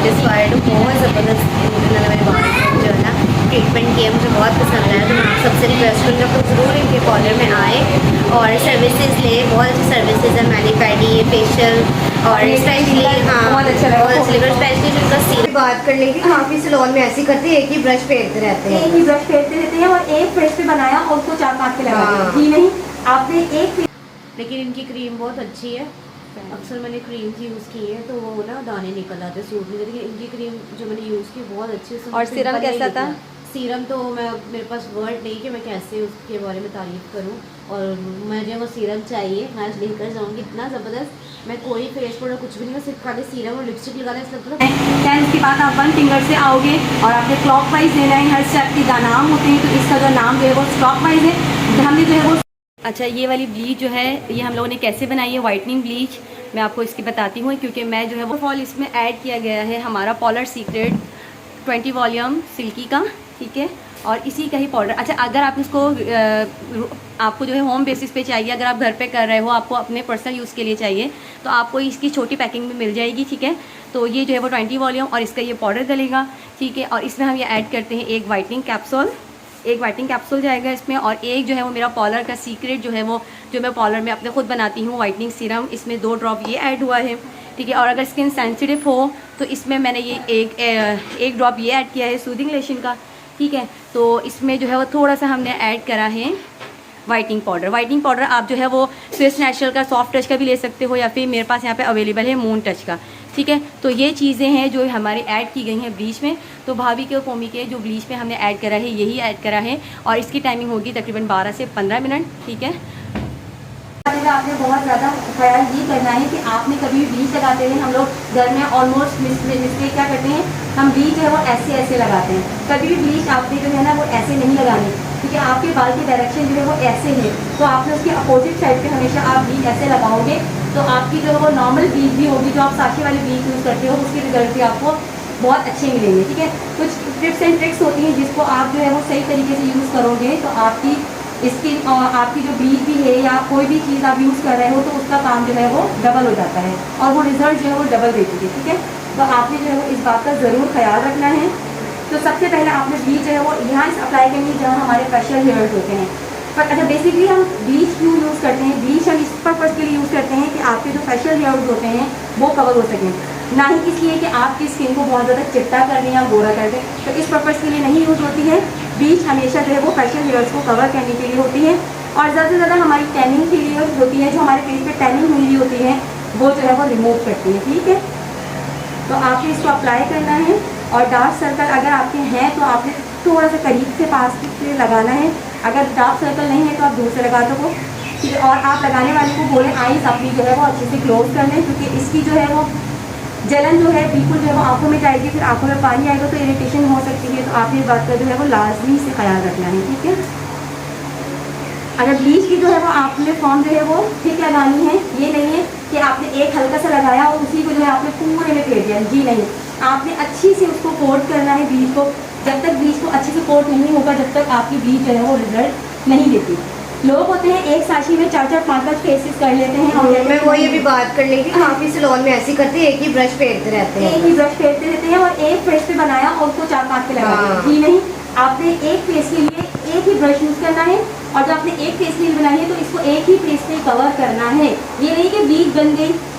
Satisfied हूँ। बहुत ज़बरदस्त जो है ना ट्रीटमेंट किया, मुझे बहुत पसंद आया। तो मैं आप सबसे रिक्वेस्ट करूँगी आप लोग ज़रूर इनके पार्लर में आए और सर्विसेज ले। बहुत अच्छी सर्विसेज है, मैनी पैडी, फेशियल और स्पेशली बहुत अच्छा लगा, स्पेशली जिनका सीन बात कर लेंगे। काफ़ी सैलून में ऐसी करते हैं, एक ही ब्रश फेरते रहते हैं, एक ही ब्रश फेरते रहते हैं और एक फेस पे बनाया और उसको 4-5 के लगा दिया। जी नहीं, आपने एक लेकिन इनकी क्रीम बहुत अच्छी है। अक्सर मैंने क्रीम यूज़ की है तो वो ना दाने निकल आते सूट में, लेकिन इनकी क्रीम जो मैंने यूज़ की बहुत अच्छी है। और सीरम कैसा था? सीरम तो मैं मेरे पास वर्ड नहीं कि मैं कैसे उसके बारे में तारीफ़ करूं। और मुझे वो सीरम चाहिए, मैं आज लेकर जाऊंगी। इतना ज़बरदस्त, मैं कोई फेस प्रोडक्ट कुछ भी नहीं, सिर्फ खाली सीरम और लिपस्टिक लगाना है। देन उसके बाद आप 1 फिंगर से आओगे और आपने क्लॉक वाइज देना है। हर स्टेप के नाम होते हैं, तो इसका जो नाम जो है वो क्लॉक वाइज है। हमने जो है वो अच्छा, ये वाली ब्लीच जो है ये हम लोगों ने कैसे बनाई है, वाइटनिंग ब्लीच, मैं आपको इसकी बताती हूँ। क्योंकि मैं जो है वो फॉल इसमें ऐड किया गया है हमारा पॉलर सीक्रेट 20 वॉल्यूम सिल्की का, ठीक है। और इसी का ही पाउडर। अच्छा, अगर आप इसको आपको जो है होम बेसिस पे चाहिए, अगर आप घर पे कर रहे हो, आपको अपने पर्सनल यूज़ के लिए चाहिए, तो आपको इसकी छोटी पैकिंग में मिल जाएगी, ठीक है। तो ये जो है वो 20 वॉल्यूम और इसका ये पाउडर डलेगा, ठीक है। और इसमें हम ये ऐड करते हैं एक वाइटनिंग कैप्सूल जाएगा इसमें, और एक जो है वो मेरा पॉलर का सीक्रेट जो है वो जो मैं पॉलर में अपने खुद बनाती हूँ वाइटनिंग सीरम, इसमें 2 ड्रॉप ये ऐड हुआ है, ठीक है। और अगर स्किन सेंसिटिव हो तो इसमें मैंने ये एक ड्रॉप ये ऐड किया है सूदिंग लोशन का, ठीक है। तो इसमें जो है वो थोड़ा सा हमने ऐड करा है वाइटनिंग पाउडर। आप जो है वो स्विस नेचुरल का सॉफ्ट टच का भी ले सकते हो, या फिर मेरे पास यहाँ पे अवेलेबल है मून टच का, ठीक है। तो ये चीज़ें हैं जो हमारे ऐड की गई हैं ब्लीच में। तो भाभी के और पोमी के जो ब्लीच में हमने ऐड करा है यही ऐड करा है, और इसकी टाइमिंग होगी तकरीबन 12 से 15 मिनट, ठीक है। आपने बहुत ज़्यादा ख्याल ये करना है कि आपने कभी भी ब्लीच लगाते हैं, हम लोग घर में ऑलमोस्ट मिस्टेक क्या करते हैं, हम ब्लीच है वो ऐसे लगाते हैं। कभी भी ब्लीच आपने जो है ना वो ऐसे नहीं लगानी, क्योंकि आपके बाल की डायरेक्शन जो है वो ऐसे है, तो आपने उसके अपोजिट साइड पे हमेशा आप ब्लीच ऐसे लगाओगे तो आपकी जो है वो नॉर्मल ब्लीच भी होगी, जो आप साक्षी वाली ब्लीच यूज़ करते हो उसके रिजल्ट भी आपको बहुत अच्छे मिलेंगे, ठीक है। कुछ टिप्स एंड ट्रिक्स होती हैं जिसको आप जो है वो सही तरीके से यूज़ करोगे तो आपकी स्किन और आपकी जो ब्लीच भी है या कोई भी चीज़ आप यूज़ कर रहे हो तो उसका काम जो है वो डबल हो जाता है और वो रिजल्ट जो है वो डबल देती है, ठीक है। तो आपने जो है वो इस बात का ज़रूर ख्याल रखना है। तो सबसे पहले आपने ब्लीच जो है वो यहाँ से अप्लाई करनी है जहाँ हमारे फेशियल हेयर्स होते हैं। पर अच्छा, बेसिकली हम ब्लीच क्यों यूज़ करते हैं? ब्लीच हम इस पर्पज़ के लिए यूज़ करते हैं कि आपके जो फेशियल हेयर्स होते हैं वो कवर हो सकें, ना ही इसलिए कि आपकी स्किन को बहुत ज़्यादा चिट्टा कर दें या गोरा कर दें। तो इस पर्पज़ के लिए नहीं यूज़ होती है। ब्लीच हमेशा जो है वो फेशियल हेयर्स को कवर करने के लिए होती है, और ज़्यादा से ज़्यादा हमारी टैनिंग के लिए होती है, जो हमारे फेस पे टैनिंग हुई होती है वो जो है वो रिमूव करती है, ठीक है। तो आपने इसको अप्लाई करना है, और डार्क सर्कल अगर आपके हैं तो आपने थोड़ा सा करीब से पास से लगाना है। अगर डार्क सर्कल नहीं है तो आप दूर से लगा दो, ठीक है। और आप लगाने वाले को बोले आईज अपनी जो है वो अच्छे से क्लोज कर लें, क्योंकि इसकी जो है वो जलन जो है बिल्कुल जो है वो आंखों में जाएगी, फिर आंखों में पानी आएगा तो इरिटेशन हो सकती है। तो आपने इस बात का जो है वो लाजमी से ख्याल रखना है, ठीक है। अगर ब्लीच की जो है वो आपने फॉर्म जो है वो ठीक लगानी है, ये नहीं है कि आपने एक हल्का सा लगाया और उसी को जो है आपने पूरे में फेर दिया, जी नहीं। आपने अच्छी से उसको कोट करना है ब्लीच को। जब तक ब्लीच को अच्छे से कोट नहीं होगा जब तक आपकी ब्लीच जो है वो रिजल्ट नहीं देती। लोग होते हैं एक साशी में 4-4, 5-5 फेसेस कर लेते हैं। और मैं वो ये भी बात कर लेंगी, काफ़ी सैलून में ऐसी करते हैं, एक ही ब्रश फेरते रहते हैं, और एक फेस पे बनाया और उसको 4-5 के लगा दिया, जी नहीं। आपने एक फेस के लिए एक ही ब्रश यूज़ करना है, और जब आपने एक फेस के लिए बनाई है तो इसको एक ही फेस पे कवर करना है। ये नहीं कि ब्लीच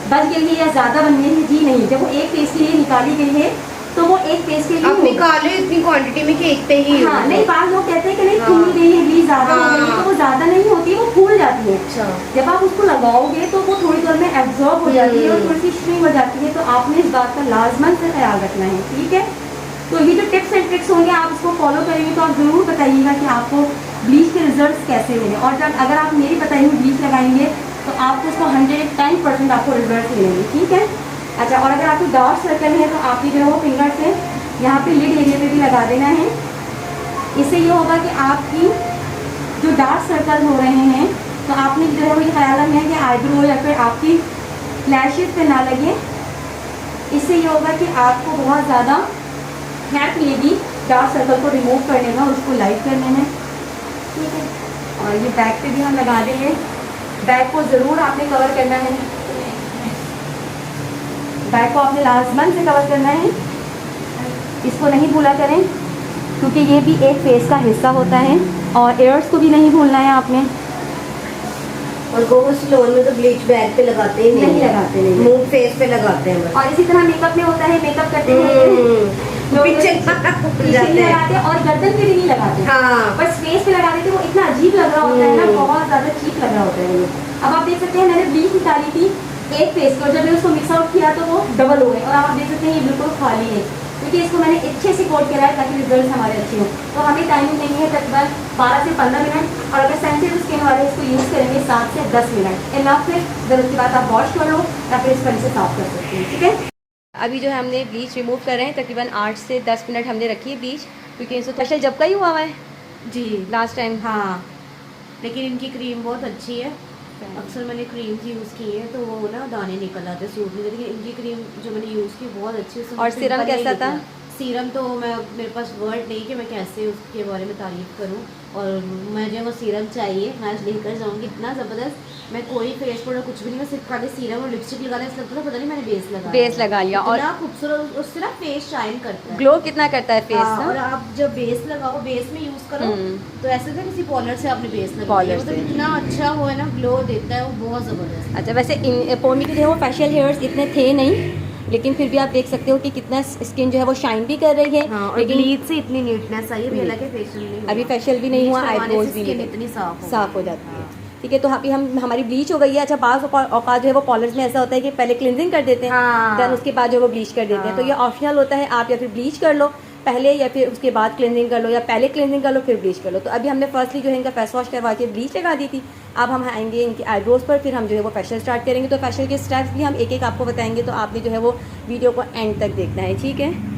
बच गई है या ज़्यादा बन गई है, जी नहीं। जब वो एक फेस के लिए निकाली गई है तो वो एक फेस के लिए आप निकालो इतनी क्वांटिटी में कि एक पे ही। हाँ, नहीं, बात लोग कहते हैं कि नहीं फूल गई है, ब्लीच ज़्यादा हो गई है, तो वो ज़्यादा नहीं होती है, वो फूल जाती है। अच्छा, जब आप उसको लगाओगे तो वो थोड़ी देर में एब्जॉर्ब हो जाती है और थोड़ी सी श्रिंक हो जाती है। तो आपने इस बात का लाजमन से ख्याल रखना है, ठीक है। तो ये जो टिप्स एंड ट्रिक्स होंगे आप इसको फॉलो करेंगे तो आप ज़रूर बताइएगा कि आपको ब्लीच के रिजल्ट्स कैसे मिले। और जब अगर आप मेरी बताई हुई ब्लीच लगाएंगे तो आपको उसको 110% आपको रिजल्ट मिलेंगे, ठीक है। अच्छा, और अगर आपको डार्क सर्कल है तो आपकी जो है वो फिंगर से यहाँ पे लिड एरिया पे भी लगा देना है। इससे ये होगा कि आपकी जो डार्क सर्कल हो रहे हैं तो आपने जो है वो ये ख्याल रखना है कि आईब्रो या फिर आपकी लैशेस पे ना लगे। इससे ये होगा कि आपको बहुत ज़्यादा हेल्प मिलेगी डार्क सर्कल को रिमूव करने में और उसको लाइट करने में, ठीक है। और ये बैक पे भी हम लगा देंगे। बैक को ज़रूर आपने कवर करना है, बैक को आपने लाजमन से कवर करना है। इसको नहीं भूला करें, क्योंकि ये भी एक फेस का हिस्सा होता है। और एयर्स को भी नहीं भूलना है आपने। और गोस्ट लोन में तो ब्लीच बैग पे लगाते ही नहीं लगाते, नहीं मुंह फेस पे लगाते हैं बस। और इसी तरह मेकअप में होता है, मेकअप करते हैं पीछे नहीं लगाते और गर्दन पे भी नहीं लगाते। हाँ, बस फेस पे लगा देते, वो इतना अजीब लग रहा होता है ना, बहुत ज़्यादा चीप लग रहा होता है ये। अब आप देख सकते हैं मैंने ब्लीच निकाली थी एक फेस को, जब मैंने उसको मिक्स आउट किया तो वो डबल हो गए। और आप देख सकते हैं ये बिल्कुल खाली है, क्योंकि इसको मैंने अच्छे से कोट करा है ताकि रिजल्ट हमारे अच्छे हों। तो हमें टाइमिंग नहीं है तकरीबन 12 से 15 मिनट, और अगर सेंसिटिव स्किन वाले इसको यूज़ करेंगे 7 से 10 मिनट इनफ है। फिर उसके बाद आप वॉश कर लो या फिर इस पानी से साफ कर सकते हैं, ठीक है। अभी जो है हमने ब्लीच रिमूव कर रहे हैं, तकरीबन 8 से 10 मिनट हमने रखी है ब्लीच, क्योंकि इसको स्पेशल जब का ही हुआ है जी लास्ट टाइम। हाँ, लेकिन इनकी क्रीम बहुत अच्छी है। अक्सर मैंने क्रीम्स यूज़ की है तो वो ना दाने निकल आते सूट में, लेकिन इनकी क्रीम जो मैंने यूज़ की बहुत अच्छी है। और सीरम कैसा था? सीरम तो मेरे पास वर्ड नहीं कि मैं कैसे उसके बारे में तारीफ़ करूं। और मुझे वो सीरम चाहिए, मैं आज लेकर जाऊंगी। इतना ज़बरदस्त, मैं कोई फेस प्रोडक्ट कुछ भी नहीं, मैं सिर्फ खाली सीरम और लिपस्टिक लगाने ऐसा लगता था पता नहीं मैंने बेस लगा लिया। और खूबसूरत उससे ना फेस शाइन करता है, ग्लो कितना करता है फेस ना। और आप जब बेस लगाओ, बेस में यूज़ करो तो ऐसे था किसी पॉलर से आपने बेस लगाया, पॉलर मतलब से। इतना अच्छा वो है ना, ग्लो देता है वो, बहुत ज़बरदस्त। अच्छा, वैसे पोमी के जो है वो फेशियल हेयर्स इतने थे नहीं, लेकिन फिर भी आप देख सकते हो कि कितना स्किन जो है वो शाइन भी कर रही है। हाँ, और लेकिन ब्लीच से इतनी नीटनेस आई है, अभी हालांकि फेशियल नहीं हुआ। अभी फेशियल भी नहीं हुआ, Bleach करवाने आईब्रोज से भी skin नहीं इतनी साफ हो जाती है। ठीक है, तो अभी हमारी ब्लीच हो गई है। अच्छा, बाज़ औकात जो है वो पॉलर्स में ऐसा होता है कि पहले क्लिनजिंग कर देते हैं, हाँ। देन उसके बाद जो वो ब्लीच कर देते हैं। तो ये ऑप्शनल होता है, आप या फिर ब्लीच कर लो पहले, या फिर उसके बाद क्लिनजिंग कर लो, या पहले क्लिनजिंग कर लो फिर ब्लीच कर लो। तो अभी हमने फर्स्टली जो है इनका फेस वॉश करवा के ब्लीच लगा दी थी। अब हम आएंगे इनकी आईब्रोज पर, फिर हम जो है वो फेशियल स्टार्ट करेंगे। तो फेशियल के स्टेप्स भी हम एक एक आपको बताएंगे, तो आपने जो है वो वीडियो को एंड तक देखना है, ठीक है।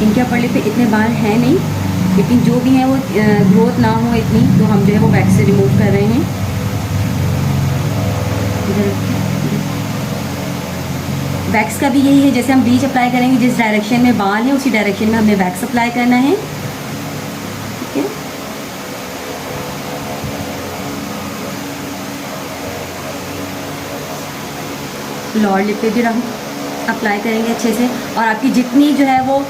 इनके अपर लिप पे इतने बाल हैं नहीं, लेकिन जो भी हैं वो ग्रोथ ना हो इतनी, तो हम जो है वो वैक्स से रिमूव कर रहे हैं। वैक्स का भी यही है, जैसे हम ब्लीच अप्लाई करेंगे जिस डायरेक्शन में बाल है उसी डायरेक्शन में हमें वैक्स अप्लाई करना है, ठीक है। लोअर लिप पे भी हम अप्लाई करेंगे अच्छे से, और आपकी जितनी जो है वो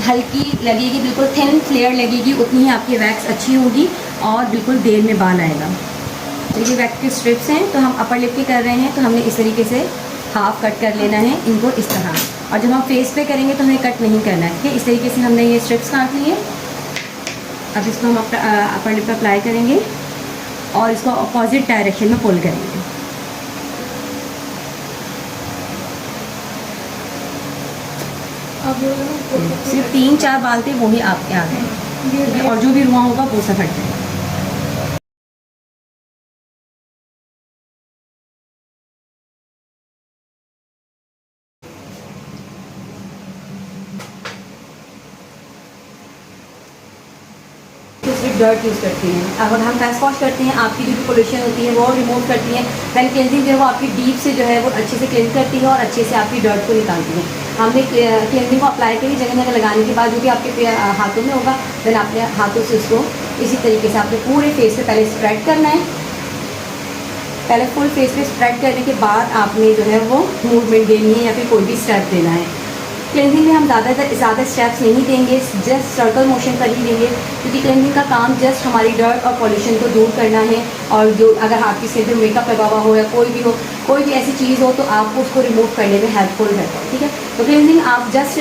हल्की लगेगी, बिल्कुल थिन लेयर लगेगी, उतनी ही आपकी वैक्स अच्छी होगी और बिल्कुल देर में बाल आएगा। तो ये वैक्स के स्ट्रिप्स हैं, तो हम अपर लिप की कर रहे हैं, तो हमने इस तरीके से हाफ कट कर लेना है इनको इस तरह। और जब हम फेस पे करेंगे तो हमें कट नहीं करना है, ठीक है। इस तरीके से हमने ये स्ट्रिप्स काट लिए। अब इसको हम अपर लिप पे अप्लाई करेंगे और इसको अपोजिट डायरेक्शन में पुल करेंगे। सिर्फ 3-4 बाल थे, वो ही आपके आ गए, और जो भी रुआ होगा वो सब हट जाएगा। तो सिर्फ डर्ट यूज़ करती हैं। अगर हम फेस वॉश करते हैं, आपकी जो भी पोल्यूशन होती है वो रिमूव करती हैं। देन क्लिनजिंग जो है वो आपकी डीप से जो है वो अच्छे से क्लीन करती है और अच्छे से आपकी डर्ट को निकालती है। हमने क्लिनजिंग को अप्लाई करी, जगह जगह लगाने के बाद जो भी आपके हाथों में होगा, देन आपने हाथों से उसको इसी तरीके से आपने पूरे फेस पे पहले स्प्रेड करना है। पहले फुल फेस पे स्प्रेड करने के बाद आपने जो है वो मूवमेंट देनी है या फिर कोई भी स्टेप देना है। क्लिनजिंग में हम ज़्यादा स्टेप्स नहीं देंगे, जस्ट सर्कल मोशन कर ही देंगे, क्योंकि क्लिनजिंग का काम जस्ट हमारी डर्ट और पॉल्यूशन को दूर करना है। और जो अगर आपकी सिर पे मेकअप लगा हुआ हो या कोई भी हो, कोई भी ऐसी चीज़ हो, तो आपको उसको रिमूव करने में हेल्पफुल रहता है, ठीक है। तो क्लिनजिंग आप जस्ट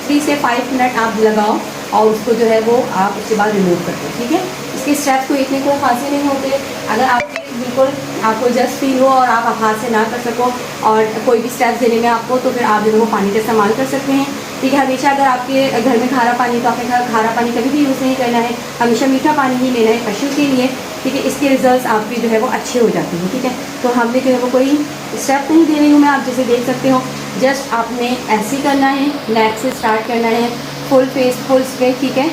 3 से 5 मिनट आप लगाओ और उसको जो है वो आप उसके बाद रिमूव करते हैं, ठीक है। इसके स्टेप्स को इतने कोई खांसी नहीं होते। अगर आपके बिल्कुल आपको जस्ट फील हो और आप हाथ से ना कर सको और कोई भी स्टेप्स देने में आपको, तो फिर आप जो है वो पानी का इस्तेमाल कर सकते हैं, ठीक है। हमेशा अगर आपके घर में खारा पानी, तो आपने खारा पानी कभी भी यूज़ नहीं करना है, हमेशा मीठा पानी ही लेना है फेशियल के लिए, ठीक है। इसके रिजल्ट्स आपके जो है वो अच्छे हो जाते हैं, ठीक है। तो हमने जो है वो कोई स्टेप नहीं दे रही हूँ मैं, आप जैसे देख सकते हो, जस्ट आपने ऐसे करना है, नेक से स्टार्ट करना है, फुल फेस फुल स्प्रे, ठीक है।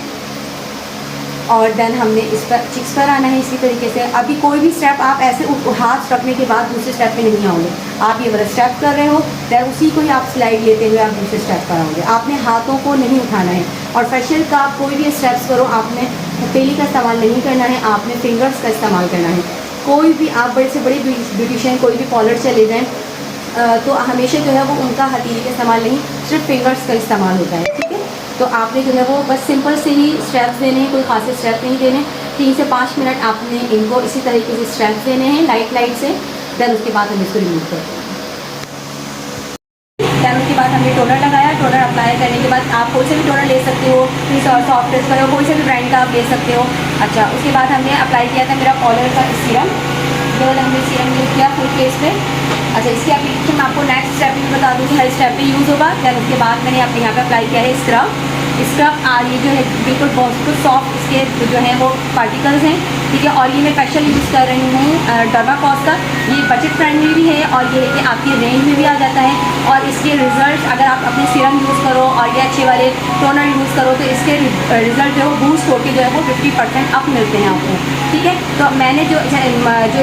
और देन हमने इस पर चिक्स पर आना है इसी तरीके से। अभी कोई भी स्टेप आप ऐसे हाथ रखने के बाद दूसरे स्टेप पे नहीं आओगे। आप ये वाला स्टेप कर रहे हो, देन उसी को ही आप स्लाइड लेते हुए आप दूसरे स्टेप पर आओगे। आपने हाथों को नहीं उठाना है। और फेशियल का आप कोई भी स्टेप्स करो, आपने हथेली का इस्तेमाल नहीं करना है, आपने फिंगर्स का इस्तेमाल करना है। कोई भी आप बड़े से बड़े ब्यूटिशियन कोई भी पार्लर चले जाएँ तो हमेशा जो है वो उनका हथेली का इस्तेमाल नहीं, सिर्फ फिंगर्स का इस्तेमाल होता है, ठीक है। तो आपने जो है वो बस सिंपल से ही स्टेप्स देने हैं, कोई खास स्टेप नहीं देने। 3 से 5 मिनट आपने इनको इसी तरीके से स्टेप्स देने हैं लाइट से। देन उसके बाद हम इसको रिमूव करते हैं। देन उसके बाद हमने टोनर लगाया। टोनर अप्लाई करने के बाद आप कोई से भी टोनर ले सकते हो, फिर सॉफ्ट टच करो, कोई से भी ब्रांड का आप ले सकते हो। अच्छा, उसके बाद हमने अप्लाई किया था मेरा पॉलर का सीरम। ये वाला हमने सीरम यूज़ किया फुल फेस पे। अच्छा, इसकी एप्लीकेशन मैं आपको नेक्स्ट स्टेप में बता दूँ कि हर स्टेप पे यूज़ होगा। देन उसके बाद मैंने अपने यहाँ पे अप्लाई किया है स्क्रब। ये जो है बिल्कुल बहुत सॉफ्ट इसके जो है वो पार्टिकल्स हैं, ठीक है। और ये मैं स्पेशल यूज़ कर रही हूँ डर्माकॉस का। ये बजट फ्रेंडली भी है और ये है कि आपकी रेंज में भी आ जाता है। और इसके रिजल्ट अगर आप अपने सीरम यूज़ करो और ये अच्छे वाले टोनर यूज़ करो तो इसके रिजल्ट जो है वो बूस्ट होकर जो है वो 50% अप मिलते हैं आपको, ठीक है। तो मैंने जो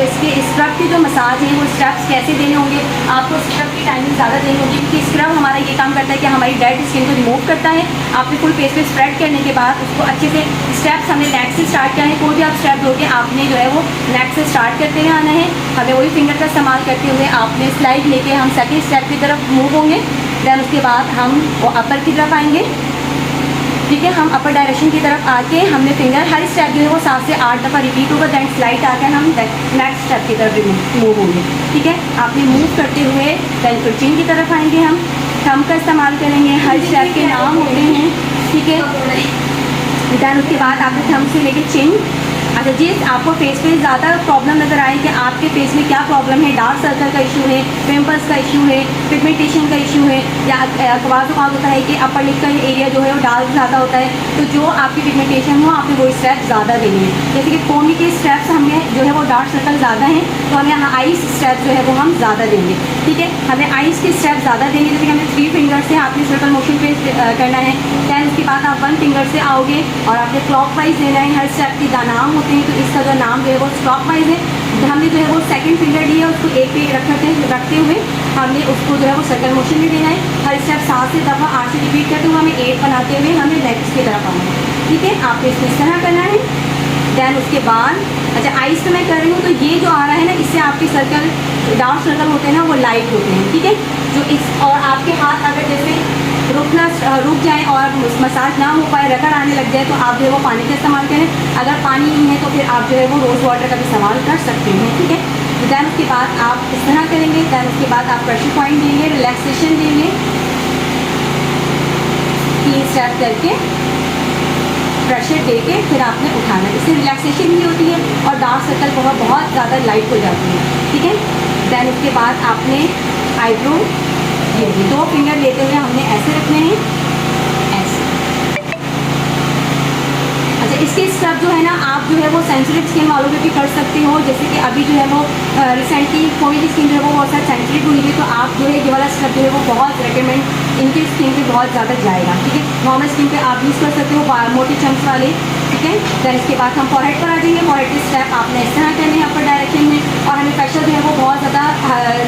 इसके स्क्रब के जो मसाज हैं वो स्टेप्स कैसे देने होंगे, आपको स्क्रब की टाइमिंग ज़्यादा देनी होगी क्योंकि स्क्रब हमारा ये काम करता है कि हमारी डेड स्किन को रिमूव करता है। आपने फुल फेस पे स्प्रेड करने के बाद उसको अच्छे से स्टेप्स हमने नेक से स्टार्ट किया है। कोई भी आप स्टेप दोगे आपने जो है वो नेक से स्टार्ट करते हुए आना है। हमें वही फिंगर का इस्तेमाल करते हुए आपने स्लाइड लेके हम सेकंड स्टेप की तरफ मूव होंगे। देन उसके बाद हम वो अपर की तरफ आएंगे, ठीक है। हम अपर डायरेक्शन की तरफ आके हमने फिंगर हर स्टेप जो है वो 7 से 8 दफ़ा रिपीट होगा। दैन स्लाइड आकर हम नेक्स्ट स्टेप की तरफ मूव होंगे, ठीक है। आपने मूव करते हुए दैन फिर चिन की तरफ आएंगे। हम थंब का इस्तेमाल करेंगे, हर स्टेप के नाम होते हैं, ठीक है। दैन उसके बाद आपने थंब से लेके चिन। अच्छा, जिस आपको फेस पे ज़्यादा प्रॉब्लम नज़र आए कि आपके फेस में क्या प्रॉब्लम है, डार्क सर्कल का इशू है, पिंपल्स का इशू है, पिगमेंटेशन का इशू है, या बाज़ होता है कि अपर लिप का एरिया जो है वो डार्क ज़्यादा होता है, तो जो आपकी पिगमेंटेशन हो आपने वो स्टेप ज़्यादा देनी है। जैसे कि कोमी के स्टेप्स हमें जो है वो डार्क सर्कल ज़्यादा हैं तो हमें यहाँ आइस स्टेप जो है वो हम ज़्यादा देंगे, ठीक है। हमें आइस के स्टेप ज़्यादा देंगे, जैसे कि हमें 3 फिंगर से आपने सर्कल मोशन पे करना है। दैन उसके बाद आप 1 फिंगर से आओगे और आपने क्लॉकवाइज देना है। हर स्टेप के नाम होते हैं तो इसका जो नाम जो है वो क्लॉकवाइज है। हमने जो है वो सेकंड फिंगर लिया, उसको एक पे रखते हुए हमने उसको जो है वो सर्कल मोशन में देना है। हर स्टेप 7 से दफ़ा 8 से रिपीट करते हुए हमें 8 बनाते हुए हमें नेक्स्ट की तरफ आना है, ठीक है। आपको इसको इस तरह करना है। दैन उसके बाद अच्छा, आइस पे मैं कर रही हूँ तो ये जो आ रहा है ना, इससे आपके सर्कल डार्क सर्कल होते हैं ना वो लाइट होते हैं, ठीक है। जो इस और आपके हाथ अगर जैसे रुक जाए और मसाज ना हो पाए, रगड़ आने लग जाए तो आप जो है वो पानी का इस्तेमाल करें। अगर पानी नहीं है तो फिर आप जो है वो रोज़ वाटर का भी इस्तेमाल कर सकते हैं, ठीक है। दैन उसके बाद आप इस तरह करेंगे। दैन उसके बाद आप प्रेशर पॉइंट देंगे, रिलैक्सेशन देंगे, 3 स्टेप करके प्रेशर दे के फिर आपने उठाना है। इससे रिलैक्सेशन भी होती है और डार्क सर्कल बहुत ज़्यादा लाइट हो जाती है, ठीक है। दैन उसके बाद आपने आईब्रो ये 2 फिंगर लेते हुए हमने ऐसे रखने हैं, ऐसे। अच्छा, इसके स्क्रब जो है ना आप जो है वो सेंसिटिव स्किन वालों पे भी कर सकते हो। जैसे कि अभी जो है वो रिसेंटली कोई भी स्किन जो है वो बहुत सारा सेंसिटिव हुई है तो आप जो है ये वाला स्क्रब जो है वो बहुत रिकमेंड इनकी स्किन पे बहुत ज़्यादा जाएगा, ठीक है। नॉर्मल स्किन पे आप यूज़ कर सकते हो मोटे चम्स वाले, ठीक है। दैन इसके बाद हम फॉरहेड पर आ जाएंगे। फॉरहेड के स्टेप आपने इस तरह करने हैं अपर डायरेक्शन में। और हमें प्रेशर जो है वो बहुत ज़्यादा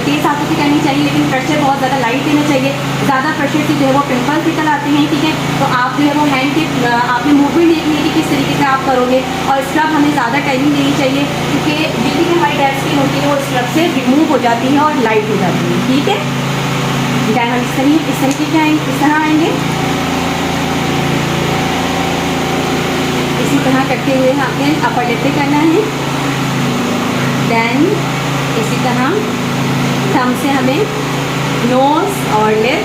तेज़ हाथों से करनी चाहिए, लेकिन प्रेशर बहुत ज़्यादा लाइट देना चाहिए। ज़्यादा प्रेशर से जो है वो पिंपल्स निकल आते हैं, ठीक है। तो आप जो है वो हैंड के आपने मूवमेंट देखनी है कि किस तरीके से आप करोगे। और स्क्रब हमें ज़्यादा टाइमिंग देनी चाहिए क्योंकि जितनी भी हमारी डेड स्किन होती है वो स्क्रब से रिमूव हो जाती है और लाइट हो जाती है, ठीक है। दैन हम इस तरीके से आएंगे, इस तरह आएंगे, इसी तरह करते हुए आपने अपर लिप पे करना है। दैन इसी तरह थंब से हमें नोज और लिप,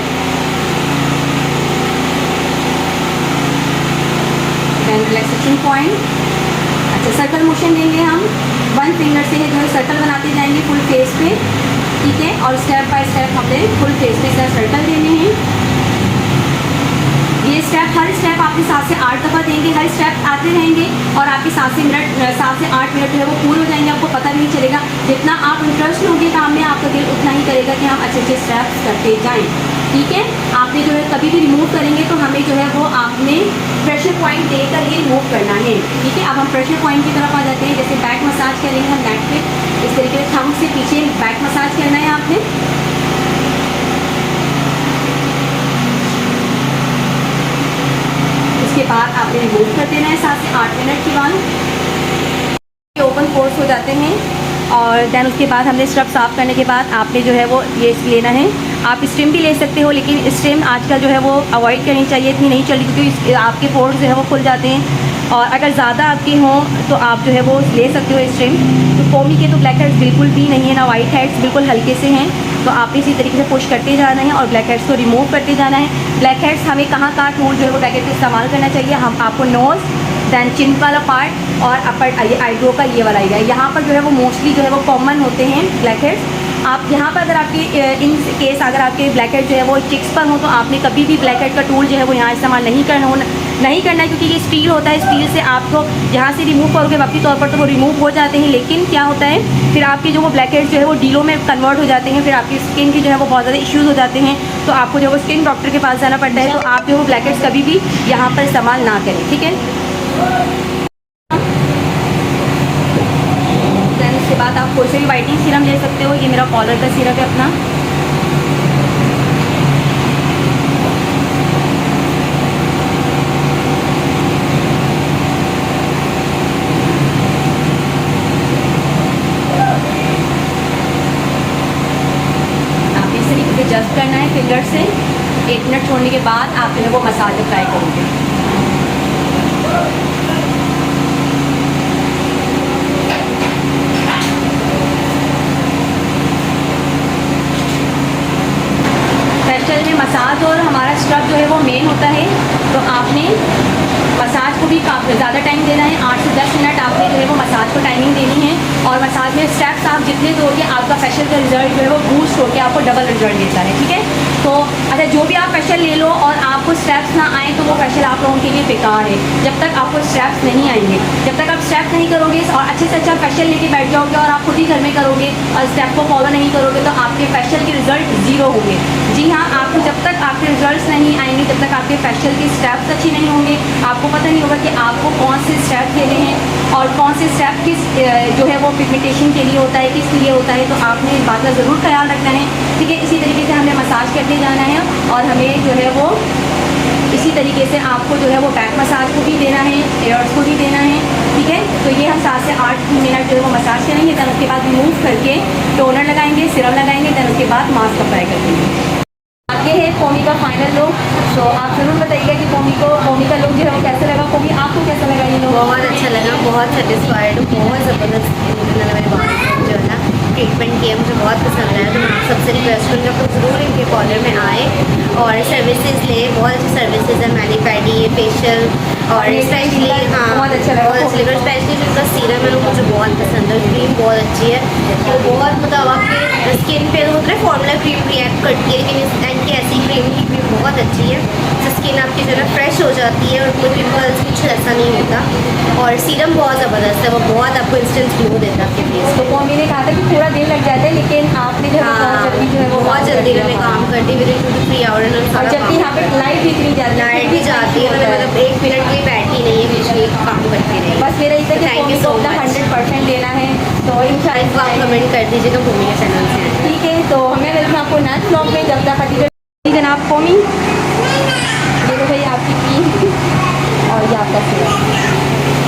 दैन रिलैक्सेशन पॉइंट। अच्छा, सर्कल मोशन देंगे हम 1 फिंगर से जो है सर्कल बनाते जाएंगे फुल फेस पे, ठीक है। और स्टेप बाय स्टेप हमें फुल फेस पे सर्कल देने हैं। ये स्टेप हर स्टेप आपके 7 से 8 दफ़ा देंगे। हर स्टेप आते रहेंगे और आपके 7 से 8 मिनट जो है वो पूरे हो जाएंगे, आपको पता भी नहीं चलेगा। जितना आप इंटरेस्ट लोगे काम में आपका दिल उतना ही करेगा कि हम अच्छे अच्छे स्टेप्स करते जाएँ, ठीक है। आपने जो है कभी भी रिमूव करेंगे तो हमें जो है वो आपने प्रेशर पॉइंट देकर ही रिमूव करना है, ठीक है। अब हम प्रेशर पॉइंट की तरफ आ जाते हैं। जैसे बैक मसाज करेंगे हम नेक पे, इस तरीके से थंब से पीछे बैक मसाज करना है आपने। उसके बाद आपने रिमूव कर देना है 7 से 8 मिनट के बाद। ओपन पोर्स हो जाते हैं और देन उसके बाद हमने स्क्रब साफ़ करने के बाद आपने जो है वो ये लेना है। आप स्टीम भी ले सकते हो, लेकिन स्टीम आजकल जो है वो अवॉइड करनी चाहिए, इतनी नहीं चल रही, क्योंकि आपके पोर्स जो है वो खुल जाते हैं। और अगर ज़्यादा आपके हों तो आप जो है वो ले सकते हो स्टीम। तो फोमी के तो ब्लैक हेड्स बिल्कुल भी नहीं है, ना वाइट हेड्स, बिल्कुल हल्के से हैं। तो आप इसी तरीके से पुश करते जाना है और ब्लैक हेड्स को रिमूव करते जाना है। ब्लैक हेड्स हमें कहाँ टूल जो है वो ब्लैक हेड्स इस्तेमाल करना चाहिए। हम आपको नोज़, दैन चिन वाला पार्ट और अपर आईब्रो का ये वाला एरिया, यहाँ पर जो है वो मोस्टली जो है वो कॉमन होते हैं ब्लैक हेड्स। आप यहाँ पर अगर आपके इन केस अगर आपके ब्लैक हेड जो है वो चिक्स पर हो तो आपने कभी भी ब्लैक हेड का टूल जो है वो यहाँ इस्तेमाल नहीं करना है, क्योंकि ये स्टील होता है। स्टील से आपको यहाँ से रिमूव करोगे वक्ती तौर पर तो वो रिमूव हो जाते हैं, लेकिन क्या होता है फिर आपके जो वो ब्लैक हेड जो है वो डीलो में कन्वर्ट हो जाते हैं। फिर आपकी स्किन की जो है वो बहुत ज़्यादा इश्यूज़ हो जाते हैं, तो आपको जो है वो स्किन डॉक्टर के पास जाना पड़ता है। तो आप जो वो ब्लैक हेड्स कभी भी यहाँ पर इस्तेमाल ना करें, ठीक है। उसके बाद आप कोई से भी वाइटनिंग सीरम ले सकते हो। ये मेरा पॉलर का सीरम है अपना। आप इस तरीके से जस्ट करना है फिंगर से। 1 मिनट छोड़ने के बाद आप जो है वो मसाज अप्लाई करोगे। फेशियल में मसाज और हमारा स्क्रब जो है वो मेन होता है। तो आपने मसाज को भी काफ़ी ज़्यादा टाइम देना है। 8 से 10 मिनट आपने जो है वो मसाज को टाइमिंग देनी है। और मसाज में स्टेप्स आप जितने दोगे आपका फेशियल का रिजल्ट जो है वो बूस्ट होकर आपको डबल रिजल्ट देता है, ठीक है। तो अच्छा, जो भी आप फेशियल ले लो और आपको स्टेप्स ना आए तो वो फेशियल आप लोगों के लिए बेकार है। जब तक आपको स्टेप्स नहीं आएंगे, जब तक आप स्टेप्स नहीं करोगे और अच्छे से अच्छा फेशियल लेके बैठ जाओगे और आप खुद ही घर में करोगे और स्टेप को फॉलो नहीं करोगे तो आपके फेशियल के रिजल्ट ज़ीरो होंगे। जी हाँ, आपको जब तक आपके रिजल्ट्स नहीं आएंगे तब तक आपके फेशियल के स्टेप्स अच्छे नहीं होंगे। आपको पता नहीं होगा कि आपको कौन से स्टेप लेने हैं और कौन से स्टेप किस जो है वो पिगमेंटेशन के लिए होता है, किस लिए होता है। तो आपने इस बात का ज़रूर ख्याल रखना है, ठीक है। इसी तरीके से हमें मसाज करते जाना है और हमें जो है वो इसी तरीके से आपको जो है वो बैक मसाज को भी देना है, एयर्स को भी देना है, ठीक है। तो ये हम 7 से 8 मिनट जो है वो मसाज करेंगे। दैन उसके बाद रिमूव करके टोनर लगाएंगे, सिरम लगाएंगे, दैन उसके बाद मास्क अप्लाई कर देंगे। आगे है फोमी का फाइनल लुक। तो आप ज़रूर बताइएगा कि फोमी का लुक जो है वो कैसा लगा। फोमी आपको कैसा लगा ये लुक? बहुत अच्छा लगा, बहुत सेटिस्फाइड हूँ, बहुत ज़बरदस्त मेरे बाल जो है ना ट्रीटमेंट किया, मुझे बहुत पसंद आया। तो मैं आप सबसे रिक्वेस्ट करूँगी आप लोग ज़रूर इनके पार्लर में आए और सर्विसेज ले। बहुत अच्छी सर्विसेज है, मैनी पैडी, फेशियल और स्पेशली बहुत अच्छा लगा। स्पेशली जो उनका सीरम है मुझे बहुत पसंद है। क्रीम बहुत अच्छी है, तो बहुत मतलब आपके स्किन पे होता है फॉर्मूला क्रीम रिएक्ट करती है, लेकिन इस टाइम की ऐसी क्रीम की क्रीम बहुत अच्छी है। तो स्किन आपकी जो है फ्रेश हो जाती है और कोई पिंपल्स कुछ ऐसा नहीं होता। और सीरम बहुत ज़बरदस्त है, वो बहुत आपको इंस्टेंट ग्लो देता है आपके फेस। तो फोमी ने कहा था कि थोड़ा देर लग जाता है, लेकिन आपने जो है वो बहुत जल्दी मैंने काम कर दी, विदिन 2 to 3 आवर और जबकि यहाँ पे लाइट भी इतनी जाती है, लाइट भी जाती है, मतलब 1 मिनट भी बैठी नहीं है, बीच में काम करती रही। बस मेरा इतना कि फोमी को अपना 100% देना है। तो इंशाल्लाह आप कमेंट कर दीजिएगा फोमी के चैनल से, ठीक है। तो हमें मिलते हैं आपको नेक्स्ट ब्लॉग में। जब तक जनाब फोमी, ये तो भाई आपकी क्रीम और ये आपका सीरम।